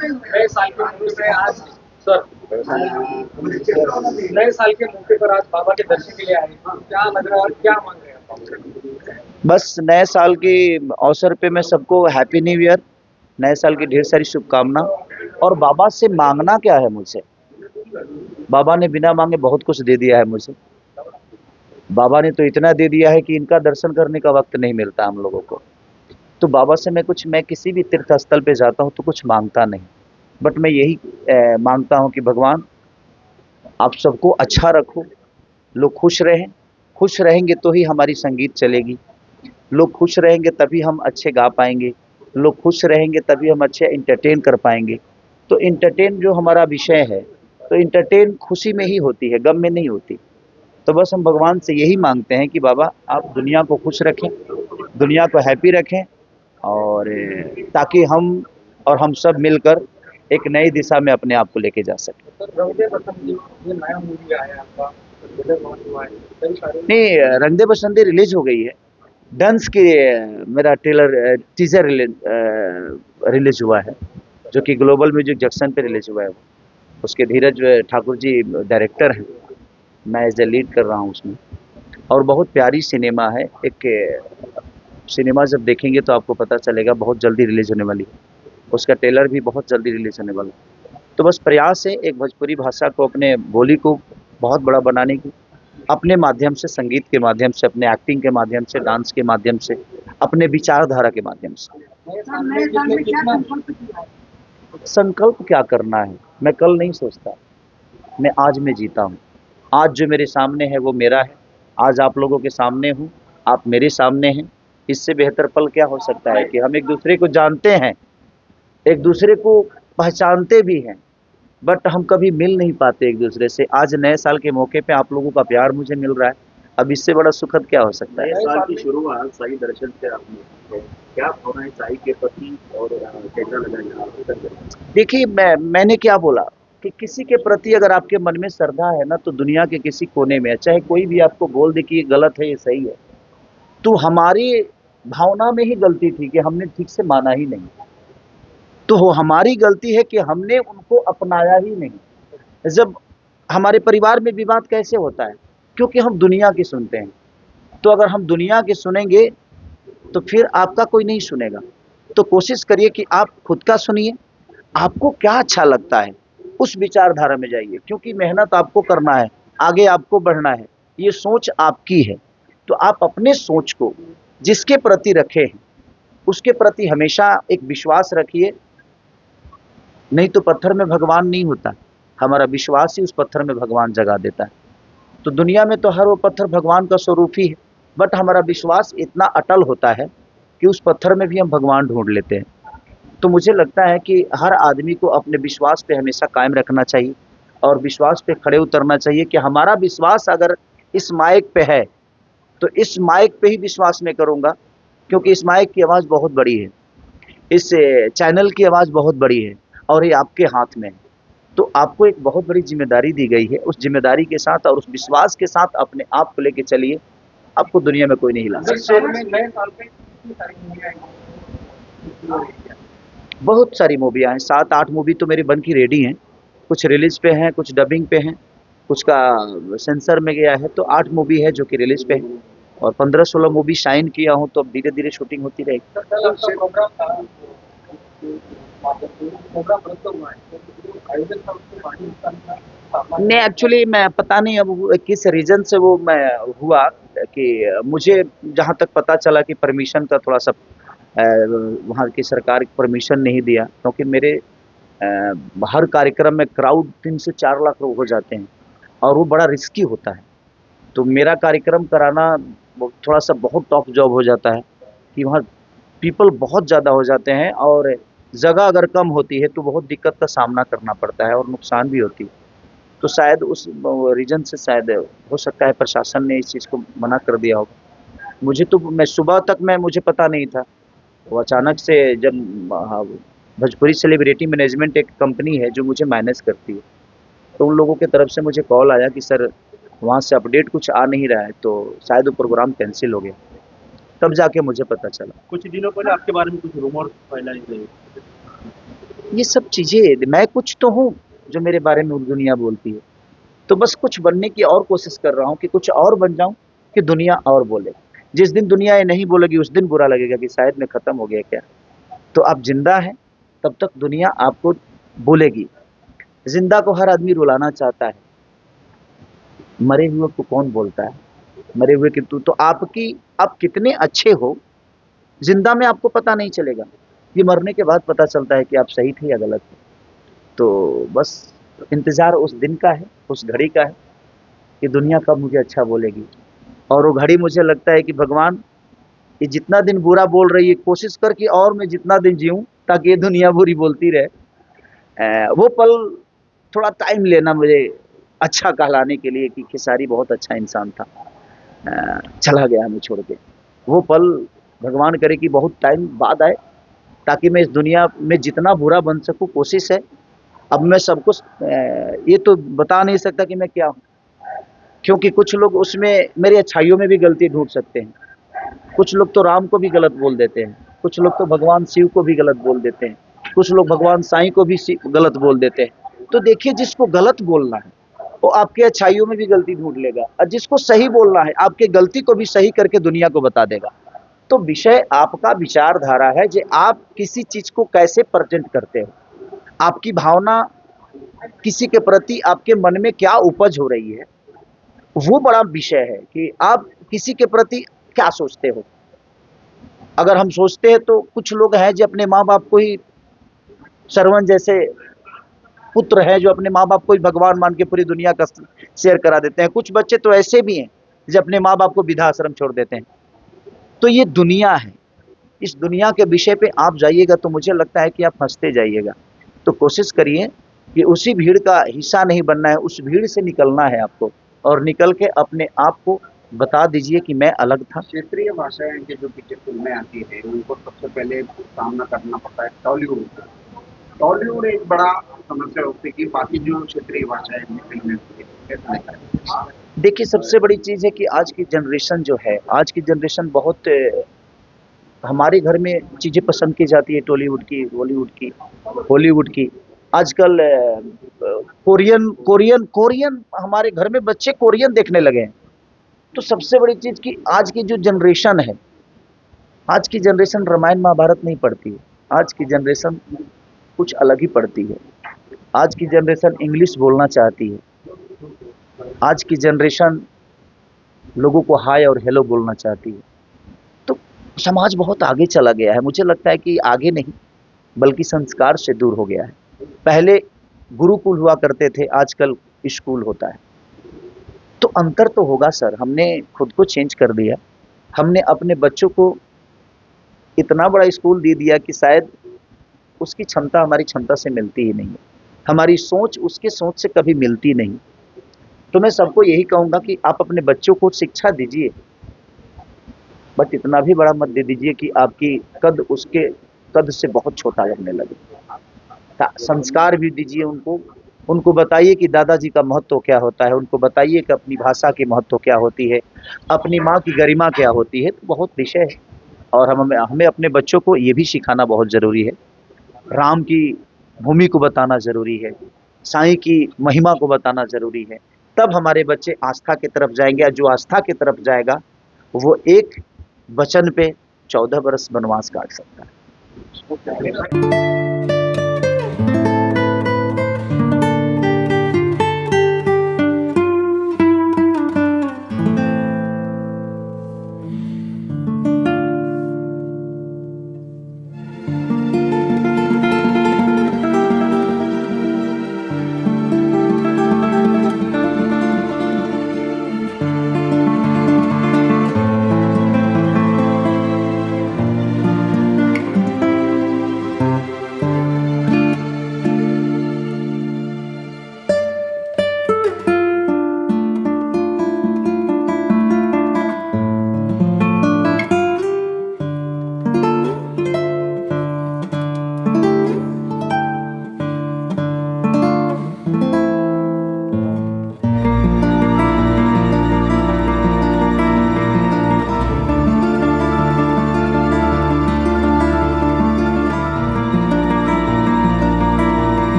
नए साल के मौके पे आज सर नए साल के मौके पर आज बाबा के दर्शन के लिए आए हैं। क्या लग रहा है और क्या मांग रहे हैं आप? बस नए साल के अवसर पे मैं सबको हैप्पी न्यू ईयर, नए साल की ढेर सारी शुभकामना। और बाबा से मांगना क्या है मुझसे? बाबा ने बिना मांगे बहुत कुछ दे दिया है मुझे। बाबा ने तो इतना दे दिया है कि इनका दर्शन करने का वक्त नहीं मिलता हम लोगों को। तो बाबा से मैं किसी भी तीर्थ स्थल पे जाता हूँ तो कुछ मांगता नहीं, बट मैं यही मांगता हूँ कि भगवान आप सबको अच्छा रखो, लोग खुश रहें। खुश रहेंगे तो ही हमारी संगीत चलेगी, लोग खुश रहेंगे तभी हम अच्छे गा पाएंगे, लोग खुश रहेंगे तभी हम अच्छे एंटरटेन कर पाएंगे। तो एंटरटेन जो हमारा विषय है, तो एंटरटेन खुशी में ही होती है, गम में नहीं होती। तो बस हम भगवान से यही मांगते हैं कि बाबा आप दुनिया को खुश रखें, दुनिया को हैप्पी रखें, और ताकि हम और हम सब मिलकर एक नई दिशा में अपने आप को लेके जा सकें। सर रंगे बसंती ये नया मूवी आया है आपका, ट्रेलर लॉन्च हुआ है, कई सारे नहीं, रंग दे बसंती रिलीज हो गई है। डंस की मेरा ट्रेलर टीजर रिलीज हुआ है, जो कि ग्लोबल म्यूजिक जंक्शन पे रिलीज हुआ है। उसके धीरज ठाकुर जी डायरेक्टर हैं, मैं एज ए लीड कर रहा हूँ उसमें। और बहुत प्यारी सिनेमा है। एक सिनेमा जब देखेंगे तो आपको पता चलेगा, बहुत जल्दी रिलीज होने वाली है। उसका ट्रेलर भी बहुत जल्दी रिलीज होने वाला है। तो बस प्रयास है एक भोजपुरी भाषा को, अपने बोली को बहुत बड़ा बनाने की, अपने माध्यम से, संगीत के माध्यम से, अपने एक्टिंग के माध्यम से, डांस के माध्यम से, अपने विचारधारा के माध्यम से। नए साल में कितना संकल्प क्या करना है, मैं कल नहीं सोचता, मैं आज में जीता हूँ। आज जो मेरे सामने है वो मेरा है। आज आप लोगों के सामने हूँ, आप मेरे सामने हैं। इससे बेहतर पल क्या हो सकता है कि हम एक दूसरे को जानते हैं, एक दूसरे को पहचानते भी हैं, बट हम कभी मिल नहीं पाते एक दूसरे से। आज नए साल के मौके पे आप लोगों का प्यार मुझे मिल रहा है, अब इससे बड़ा सुखद क्या हो सकता है? नए साल की शुरुआत साई दर्शन से आपने की है। क्या भावना है साई के प्रति और कैसा लगा यहाँ? देखिए, मैंने क्या बोला कि किसी के प्रति अगर आपके मन में श्रद्धा है ना, तो दुनिया के किसी कोने में, चाहे कोई भी आपको बोल दे कि ये गलत है, ये सही है, तो हमारी भावना में ही गलती थी कि हमने ठीक से माना ही नहीं। तो वो हमारी गलती है कि हमने उनको अपनाया ही नहीं। जब हमारे परिवार में विवाद कैसे होता है? क्योंकि हम दुनिया की सुनते हैं। तो अगर हम दुनिया की सुनेंगे तो फिर आपका कोई नहीं सुनेगा। तो कोशिश करिए कि आप खुद का सुनिए, आपको क्या अच्छा लगता है उस विचारधारा में जाइए, क्योंकि मेहनत आपको करना है, आगे आपको बढ़ना है, ये सोच आपकी है। तो आप अपने सोच को जिसके प्रति रखे हैं उसके प्रति हमेशा एक विश्वास रखिए। नहीं तो पत्थर में भगवान नहीं होता, हमारा विश्वास ही उस पत्थर में भगवान जगा देता है। तो दुनिया में तो हर वो पत्थर भगवान का स्वरूप ही है, बट हमारा विश्वास इतना अटल होता है कि उस पत्थर में भी हम भगवान ढूंढ लेते हैं। तो मुझे लगता है कि हर आदमी को अपने विश्वास पे हमेशा कायम रखना चाहिए और विश्वास पे खड़े उतरना चाहिए कि हमारा विश्वास अगर इस माइक पे है तो इस माइक पे ही विश्वास मैं करूंगा, क्योंकि इस माइक की आवाज़ बहुत बड़ी है, इस चैनल की आवाज़ बहुत बड़ी है और ये आपके हाथ में है। तो आपको एक बहुत बड़ी जिम्मेदारी दी गई है, उस जिम्मेदारी के साथ और उस विश्वास के साथ अपने आप को लेके चलिए, आपको दुनिया में कोई नहीं हिला सकता। नए साल में कितनी सारी मूवी आई? बहुत सारी मूवियाँ हैं, 7-8 मूवी तो मेरी बन की रेडी हैं। कुछ रिलीज पे हैं, कुछ डबिंग पे हैं, कुछ का सेंसर में गया है। तो 8 मूवी है जो कि रिलीज पे है और 15-16 मूवी साइन किया हूँ, तो अब धीरे धीरे शूटिंग होती रहेगी। कल आपका प्रोग्राम था, प्रोग्राम रद्द हुआ है, आयोजन था उसको पाकिस्तान का नहीं, एक्चुअली मैं पता नहीं अब किस रीजन से वो मैं हुआ, कि मुझे जहाँ तक पता चला कि परमिशन का थोड़ा सा वहाँ की सरकार परमिशन नहीं दिया, क्योंकि मेरे हर कार्यक्रम में क्राउड 3 से 4 लाख लोग हो जाते हैं और वो बड़ा रिस्की होता है। तो मेरा कार्यक्रम कराना वो थोड़ा सा बहुत टफ जॉब हो जाता है कि वहाँ पीपल बहुत ज़्यादा हो जाते हैं और जगह अगर कम होती है तो बहुत दिक्कत का सामना करना पड़ता है और नुकसान भी होती है। तो शायद उस रीजन से शायद हो सकता है प्रशासन ने इस चीज़ को मना कर दिया होगा। मुझे तो मैं सुबह तक मुझे पता नहीं था। वो अचानक से जब भोजपुरी सेलिब्रिटी मैनेजमेंट एक कंपनी है जो मुझे मैनेज करती है, तो उन लोगों की तरफ से मुझे कॉल आया कि सर वहाँ से अपडेट कुछ आ नहीं रहा है, तो शायद वो प्रोग्राम कैंसिल हो गया। तब जाके मुझे पता चला। कुछ दिनों पहले आपके बारे में कुछ रूमर फैलाई गई। ये सब चीज़ें, मैं कुछ तो हूँ जो मेरे बारे में दुनिया बोलती है, तो बस कुछ बनने की और कोशिश कर रहा हूँ कि कुछ और बन जाऊँ कि दुनिया और बोले। जिस दिन दुनिया ये नहीं बोलेगी उस दिन बुरा लगेगा कि शायद मैं खत्म हो गया क्या। तो आप जिंदा हैं तब तक दुनिया आपको बोलेगी। जिंदा को हर आदमी रुलाना चाहता है, मरे हुए को कौन बोलता है। मरे हुए की तो आपकी, आप कितने अच्छे हो जिंदा में आपको पता नहीं चलेगा, ये मरने के बाद पता चलता है कि आप सही थे या गलत थे। तो बस इंतजार उस दिन का है, उस घड़ी का है कि दुनिया कब मुझे अच्छा बोलेगी। और वो घड़ी मुझे लगता है कि भगवान, ये जितना दिन बुरा बोल रही है कोशिश कर कि और मैं जितना दिन जीऊं ताकि ये दुनिया बुरी बोलती रहे। वो पल थोड़ा टाइम लेना मुझे अच्छा कहलाने के लिए कि खेसारी बहुत अच्छा इंसान था, चला गया हमें छोड़ के। वो पल भगवान करे कि बहुत टाइम बाद आए ताकि मैं इस दुनिया में जितना बुरा बन सकूं, कोशिश है। अब मैं सब कुछ ये तो बता नहीं सकता कि मैं क्या हूँ, क्योंकि कुछ लोग उसमें मेरी अच्छाइयों में भी गलती ढूंढ सकते हैं। कुछ लोग तो राम को भी गलत बोल देते हैं, कुछ लोग तो भगवान शिव को भी गलत बोल देते हैं, कुछ लोग भगवान साईं को भी गलत बोल देते हैं। तो देखिए, जिसको गलत बोलना है वो आपके अच्छाइयों में भी गलती ढूंढ लेगा, और जिसको सही बोलना है आपके गलती को भी सही करके दुनिया को बता देगा। तो विषय आपका विचारधारा है, जो आप किसी चीज को कैसे प्रेजेंट करते हो, आपकी भावना किसी के प्रति आपके मन में क्या उपज हो रही है, वो बड़ा विषय है कि आप किसी के प्रति क्या सोचते हो। अगर हम सोचते हैं तो कुछ लोग हैं जो अपने माँ बाप को ही, श्रवण जैसे पुत्र हैं जो अपने माँ बाप को ही भगवान मान के पूरी दुनिया का शेयर करा देते हैं। कुछ बच्चे तो ऐसे भी हैं जो अपने माँ बाप को वृद्धाश्रम छोड़ देते हैं। तो ये दुनिया है, इस दुनिया के विषय पे आप जाइएगा तो मुझे लगता है कि आप हंसते जाइएगा। तो कोशिश करिए कि उसी भीड़ का हिस्सा नहीं बनना है, उस भीड़ से निकलना है आपको, और निकल के अपने आप को बता दीजिए कि मैं अलग था। क्षेत्रीय भाषाएं के जो पीछे फिल्में आती है उनको सबसे पहले सामना करना पड़ता है टॉलीवुड का। टॉलीवुड एक बड़ा समस्या होती है कि बाकी जो क्षेत्रीय भाषाएं फिल्में होती है कैसा लगता है? देखिए, सबसे बड़ी चीज़ है कि आज की जनरेशन जो है, आज की जनरेशन बहुत हमारे घर में चीज़ें पसंद की जाती है, टॉलीवुड की, बॉलीवुड की, हॉलीवुड की। आजकल कोरियन कोरियन कोरियन हमारे घर में बच्चे कोरियन देखने लगे हैं। तो सबसे बड़ी चीज़ कि आज की जो जनरेशन है, आज की जनरेशन रामायण महाभारत नहीं पढ़ती है, आज की जनरेशन कुछ अलग ही पढ़ती है। आज की जनरेशन इंग्लिश बोलना चाहती है, आज की जनरेशन लोगों को हाय और हेलो बोलना चाहती है। तो समाज बहुत आगे चला गया है, मुझे लगता है कि आगे नहीं बल्कि संस्कार से दूर हो गया है। पहले गुरुकुल हुआ करते थे, आजकल स्कूल होता है। तो अंतर तो होगा सर, हमने खुद को चेंज कर दिया। हमने अपने बच्चों को इतना बड़ा स्कूल दे दिया कि शायद उसकी क्षमता हमारी क्षमता से मिलती ही नहीं है, हमारी सोच उसके सोच से कभी मिलती नहीं। तो मैं सबको यही कहूँगा कि आप अपने बच्चों को शिक्षा दीजिए, बट इतना भी बड़ा मत दे दीजिए कि आपकी कद उसके कद से बहुत छोटा लगने लगे। संस्कार भी दीजिए उनको, उनको बताइए कि दादाजी का महत्व क्या होता है, उनको बताइए कि अपनी भाषा की महत्व क्या होती है, अपनी माँ की गरिमा क्या होती है। तो बहुत विषय है, और हमें हमें अपने बच्चों को ये भी सिखाना बहुत ज़रूरी है। राम की भूमि को बताना ज़रूरी है, साईं की महिमा को बताना ज़रूरी है। तब हमारे बच्चे आस्था की तरफ जाएंगे, और जो आस्था की तरफ जाएगा वो एक वचन पे 14 बरस वनवास काट सकता है।